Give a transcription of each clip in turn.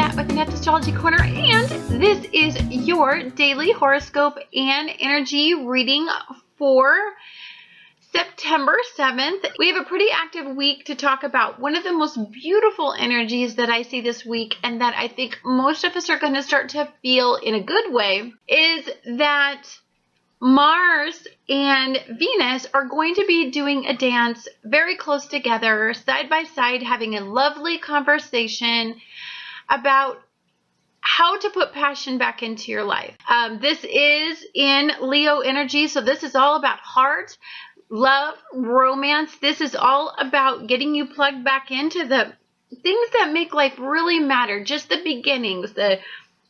Annette with Annette Astrology Corner, and this is your daily horoscope and energy reading for September 7th. We have a pretty active week to talk about. One of the most beautiful energies that I see this week, and that I think most of us are going to start to feel in a good way, is that Mars and Venus are going to be doing a dance very close together, side by side, having a lovely conversation about how to put passion back into your life. This is in Leo energy, so this is all about heart, love, romance. This is all about getting you plugged back into the things that make life really matter, just the beginnings, the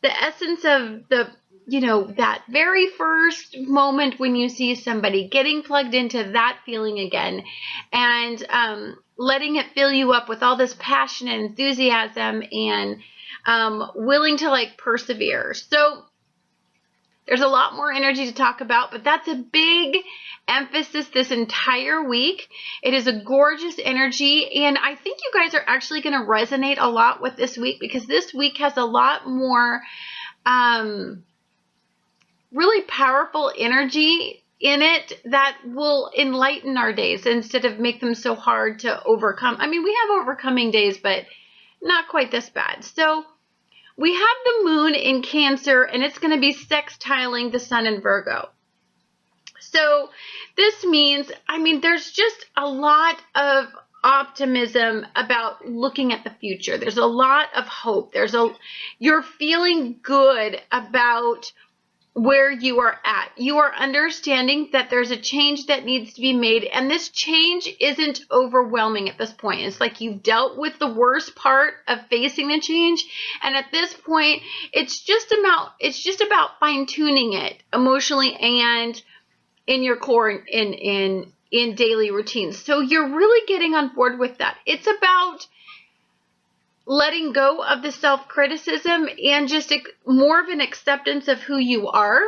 essence of that very first moment when you see somebody, getting plugged into that feeling again, and letting it fill you up with all this passion and enthusiasm, and willing to persevere. So there's a lot more energy to talk about, but that's a big emphasis this entire week. It is a gorgeous energy, and I think you guys are actually going to resonate a lot with this week, because this week has a lot more really powerful energy in it that will enlighten our days instead of make them so hard to overcome. I mean, we have overcoming days, but not quite this bad. So we have the moon in Cancer, and it's going to be sextiling the sun in Virgo. So this means, there's just a lot of optimism about looking at the future. There's a lot of hope. You're feeling good about where you are at. You are understanding that there's a change that needs to be made, and this change isn't overwhelming at this point. It's like you've dealt with the worst part of facing the change, and at this point it's just about fine-tuning it emotionally and in your core, in daily routines. So you're really getting on board with that. It's about letting go of the self-criticism and just more of an acceptance of who you are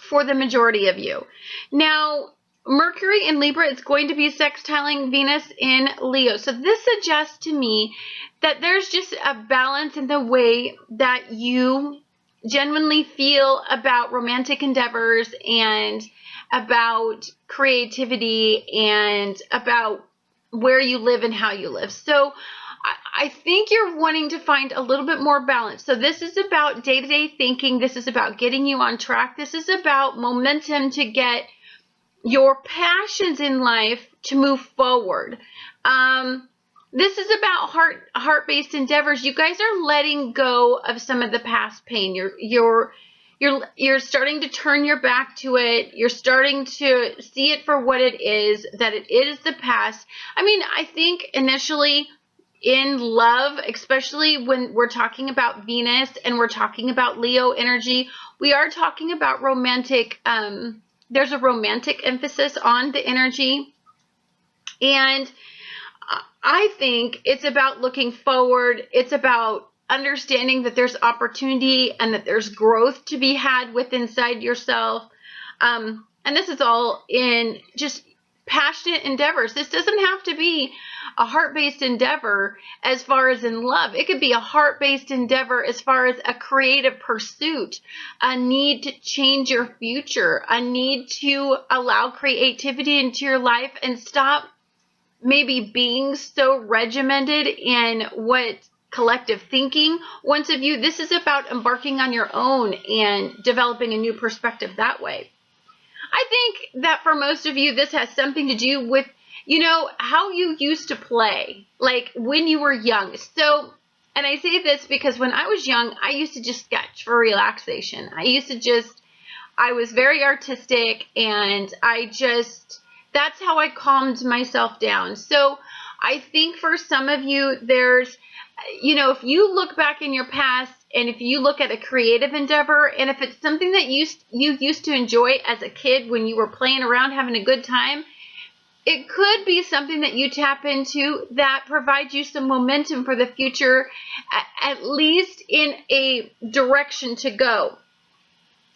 for the majority of you. Now, Mercury in Libra is going to be sextiling Venus in Leo. So this suggests to me that there's just a balance in the way that you genuinely feel about romantic endeavors and about creativity and about where you live and how you live. So I think you're wanting to find a little bit more balance. So this is about day-to-day thinking. This is about getting you on track. This is about momentum to get your passions in life to move forward. This is about heart-based endeavors. You guys are letting go of some of the past pain. You're starting to turn your back to it. You're starting to see it for what it is, that it is the past. I think initially in love, especially when we're talking about Venus and we're talking about Leo energy, we are talking about romantic, there's a romantic emphasis on the energy. And I think it's about looking forward. It's about understanding that there's opportunity and that there's growth to be had inside yourself. And this is all in just passionate endeavors. This doesn't have to be a heart-based endeavor as far as in love. It could be a heart-based endeavor as far as a creative pursuit, a need to change your future, a need to allow creativity into your life and stop maybe being so regimented in what collective thinking wants of you. This is about embarking on your own and developing a new perspective that way. I think that for most of you, this has something to do with, how you used to play, like when you were young. So, and I say this because when I was young, I used to just sketch for relaxation. I was very artistic, and that's how I calmed myself down. So I think for some of you, there's, if you look back in your past, and if you look at a creative endeavor, and if it's something that you used to enjoy as a kid when you were playing around having a good time, it could be something that you tap into that provides you some momentum for the future, at least in a direction to go.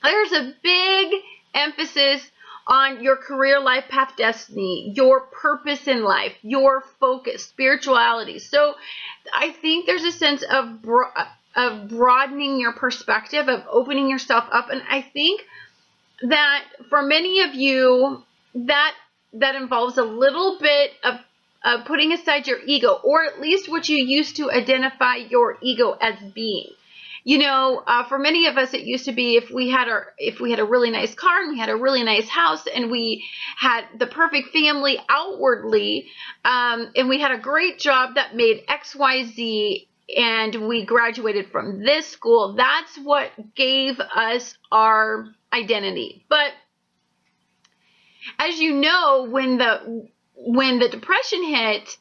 There's a big emphasis on your career, life path, destiny, your purpose in life, your focus, spirituality. So I think there's a sense of broadening your perspective, of opening yourself up. And I think that for many of you, that involves a little bit of putting aside your ego, or at least what you used to identify your ego as being. You know, for many of us, it used to be if we had a really nice car and we had a really nice house and we had the perfect family outwardly, and we had a great job that made X, Y, Z, and we graduated from this school, that's what gave us our identity. But as you know, when the Depression hit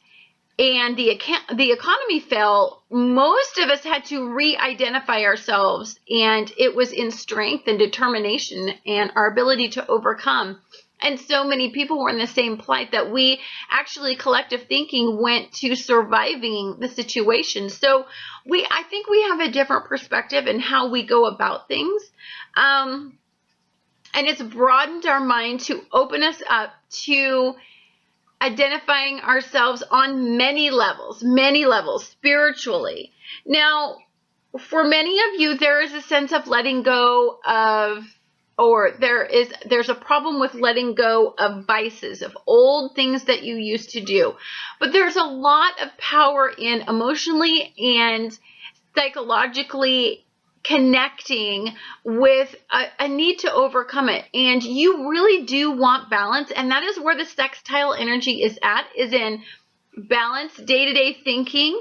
and the economy fell, most of us had to re-identify ourselves, and it was in strength and determination and our ability to overcome. And so many people were in the same plight that we actually, collective thinking, went to surviving the situation. So I think we have a different perspective in how we go about things. And it's broadened our mind to open us up to identifying ourselves on many levels spiritually. Now, for many of you, there is a sense of letting go of, or there's a problem with letting go of vices, of old things that you used to do. But there's a lot of power in emotionally and psychologically connecting with a need to overcome it. And you really do want balance, and that is where the sextile energy is in balance, day-to-day thinking,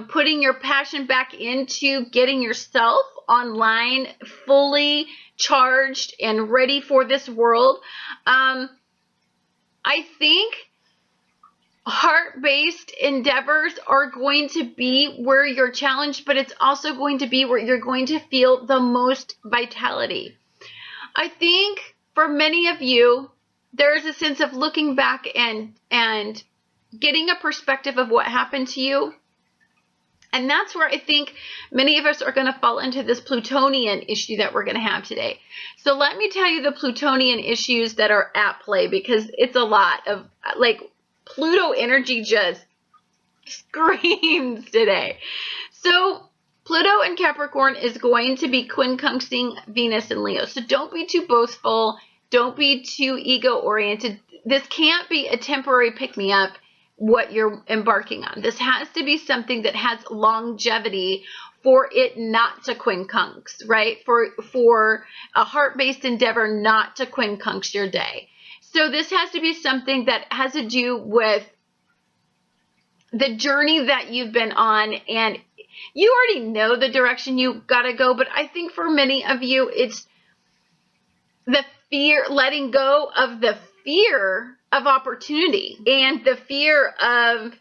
putting your passion back into getting yourself online, fully charged and ready for this world. I think heart-based endeavors are going to be where you're challenged, but it's also going to be where you're going to feel the most vitality. I think for many of you, there's a sense of looking back and getting a perspective of what happened to you. And that's where I think many of us are going to fall into this Plutonian issue that we're going to have today. So let me tell you the Plutonian issues that are at play, because it's a lot of, like, Pluto energy just screams today. So Pluto in Capricorn is going to be quincunxing Venus in Leo. So don't be too boastful. Don't be too ego-oriented. This can't be a temporary pick-me-up, what you're embarking on. This has to be something that has longevity for it not to quincunx, right? For a heart-based endeavor not to quincunx your day. So this has to be something that has to do with the journey that you've been on, and you already know the direction you gotta go, but I think for many of you, it's the fear, letting go of the fear of opportunity and the fear of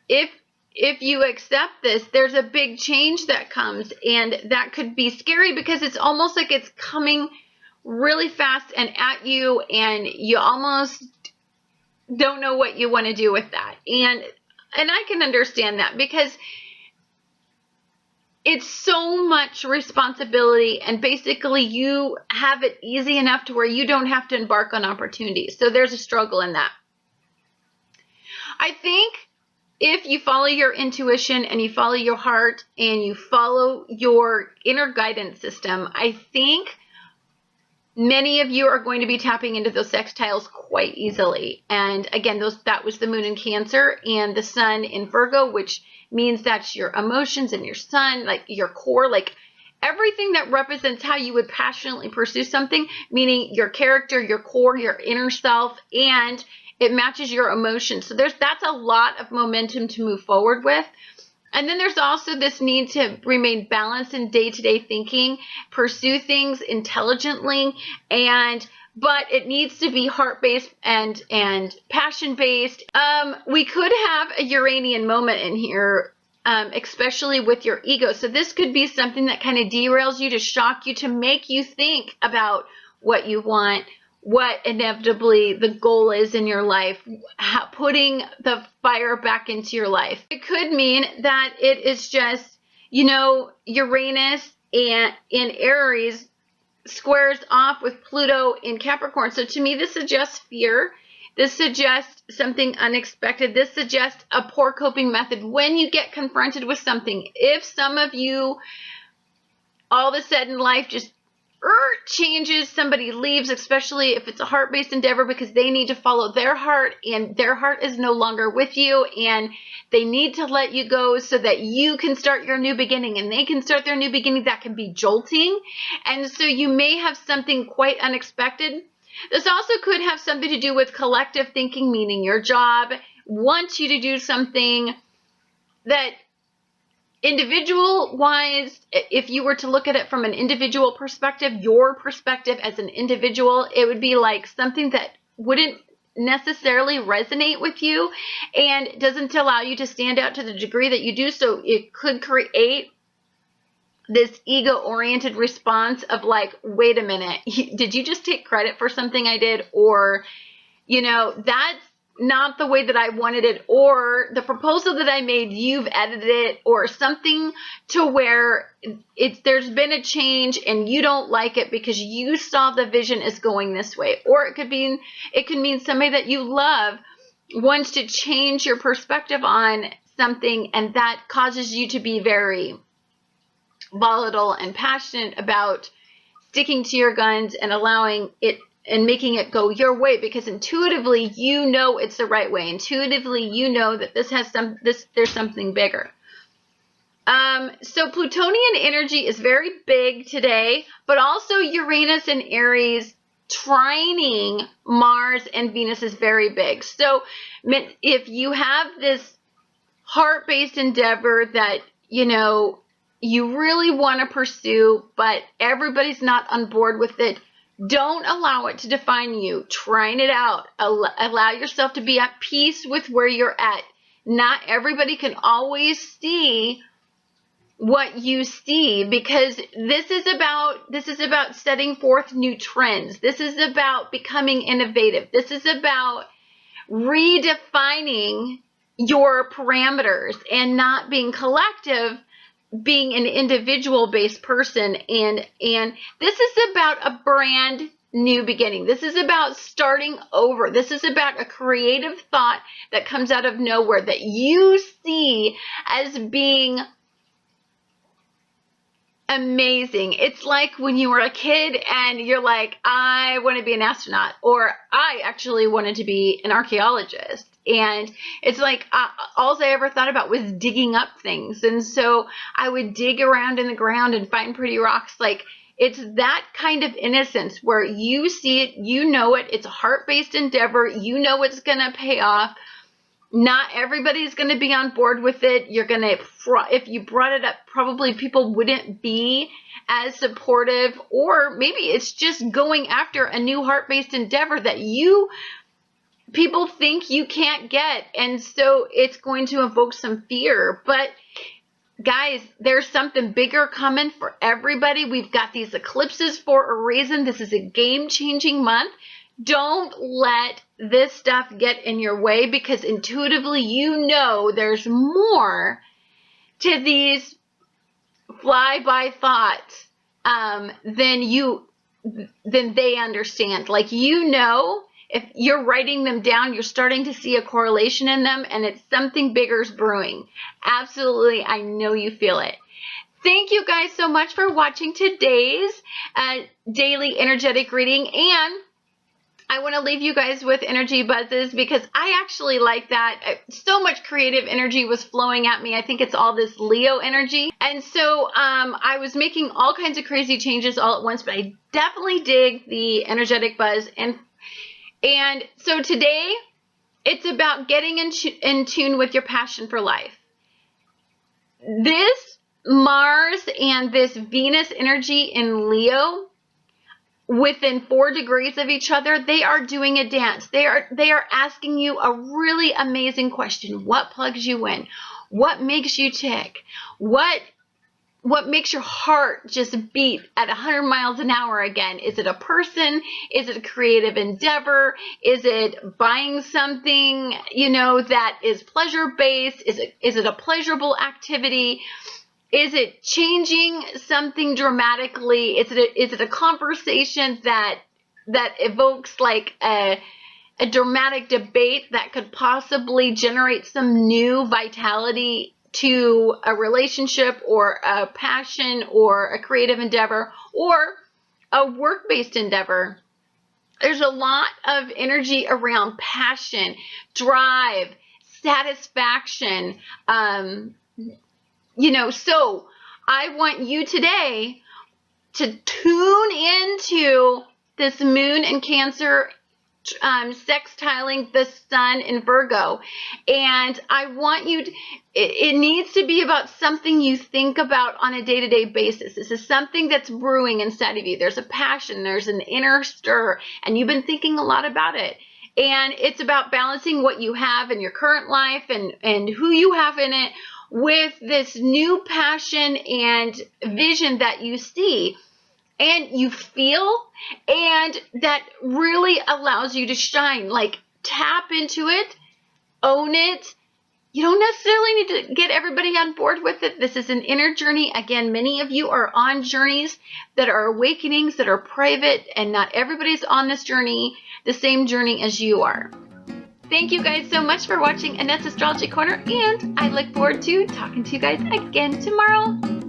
if you accept this, there's a big change that comes, and that could be scary because it's almost like it's coming really fast and at you, and you almost don't know what you want to do with that. And I can understand that, because it's so much responsibility, and basically you have it easy enough to where you don't have to embark on opportunities. So there's a struggle in that. I think if you follow your intuition and you follow your heart and you follow your inner guidance system, I think many of you are going to be tapping into those sextiles quite easily. And again, that was the moon in Cancer and the sun in Virgo, which means that's your emotions and your sun, like your core, like everything that represents how you would passionately pursue something, meaning your character, your core, your inner self, and it matches your emotions. So that's a lot of momentum to move forward with. And then there's also this need to remain balanced in day-to-day thinking, pursue things intelligently, but it needs to be heart-based and passion-based. We could have a Uranian moment in here, especially with your ego. So this could be something that kind of derails you, to shock you, to make you think about what you want, what inevitably the goal is in your life, putting the fire back into your life. It could mean that it is just, Uranus in Aries squares off with Pluto in Capricorn. So to me, this suggests fear. This suggests something unexpected. This suggests a poor coping method when you get confronted with something. If some of you, all of a sudden life just changes, somebody leaves, especially if it's a heart-based endeavor, because they need to follow their heart and their heart is no longer with you and they need to let you go so that you can start your new beginning and they can start their new beginning. That can be jolting. And so you may have something quite unexpected. This also could have something to do with collective thinking, meaning your job wants you to do something that individual-wise, if you were to look at it from an individual perspective, your perspective as an individual, it would be like something that wouldn't necessarily resonate with you and doesn't allow you to stand out to the degree that you do. So it could create this ego-oriented response of like, wait a minute, did you just take credit for something I did? Or, you know, that's not the way that I wanted it, or the proposal that I made, you've edited it, or something to where there's been a change and you don't like it because you saw the vision is going this way. Or it could mean somebody that you love wants to change your perspective on something, and that causes you to be very volatile and passionate about sticking to your guns and allowing it and making it go your way, because intuitively you know it's the right way. Intuitively you know that there's something bigger. So Plutonian energy is very big today, but also Uranus and Aries trining Mars and Venus is very big. So if you have this heart-based endeavor that, you know, you really want to pursue, but everybody's not on board with it, don't allow it to define you. Trine it out. Allow yourself to be at peace with where you're at. Not everybody can always see what you see, because this is about setting forth new trends. This is about becoming innovative. This is about redefining your parameters and not being collective, being an individual-based person, and this is about a brand new beginning. This is about starting over. This is about a creative thought that comes out of nowhere that you see as being amazing. It's like when you were a kid and you're like, I want to be an astronaut, or I actually wanted to be an archaeologist. And it's like all I ever thought about was digging up things. And so I would dig around in the ground and find pretty rocks. Like, it's that kind of innocence where you see it, you know it, it's a heart-based endeavor, you know it's going to pay off. Not everybody's going to be on board with it. You're going to, if you brought it up, probably people wouldn't be as supportive, or maybe it's just going after a new heart-based endeavor that people think you can't get, and so it's going to evoke some fear. But guys, there's something bigger coming for everybody. We've got these eclipses for a reason. This is a game-changing month. Don't let this stuff get in your way, because intuitively you know there's more to these fly-by thoughts than they understand. Like, you know, if you're writing them down, you're starting to see a correlation in them, and it's something bigger's brewing. Absolutely, I know you feel it. Thank you guys so much for watching today's daily energetic reading, and I want to leave you guys with energy buzzes, because I actually like that. So much creative energy was flowing at me. I think it's all this Leo energy. And so I was making all kinds of crazy changes all at once, but I definitely dig the energetic buzz. And so today, it's about getting in tune with your passion for life. This Mars and this Venus energy in Leo, within 4 degrees of each other, they are doing a dance. They are asking you a really amazing question. What plugs you in? What makes you tick? What makes your heart just beat at 100 miles an hour again? Is it a person? Is it a creative endeavor? Is it buying something, you know, that is pleasure-based? Is it a pleasurable activity? Is it changing something dramatically? Is it a conversation that evokes like a a dramatic debate that could possibly generate some new vitality to a relationship or a passion or a creative endeavor or a work-based endeavor. There's a lot of energy around passion, drive, satisfaction, so I want you today to tune into this moon in Cancer sextiling the sun in Virgo. And I want you to, it needs to be about something you think about on a day-to-day basis. This is something that's brewing inside of you. There's a passion, there's an inner stir, and you've been thinking a lot about it. And it's about balancing what you have in your current life and who you have in it with this new passion and vision that you see and you feel, and that really allows you to shine. Like, tap into it, own it. You don't necessarily need to get everybody on board with it. This is an inner journey. Again, many of you are on journeys that are awakenings, that are private, and not everybody's on this journey, the same journey as you are. Thank you guys so much for watching Annette's Astrology Corner, and I look forward to talking to you guys again tomorrow.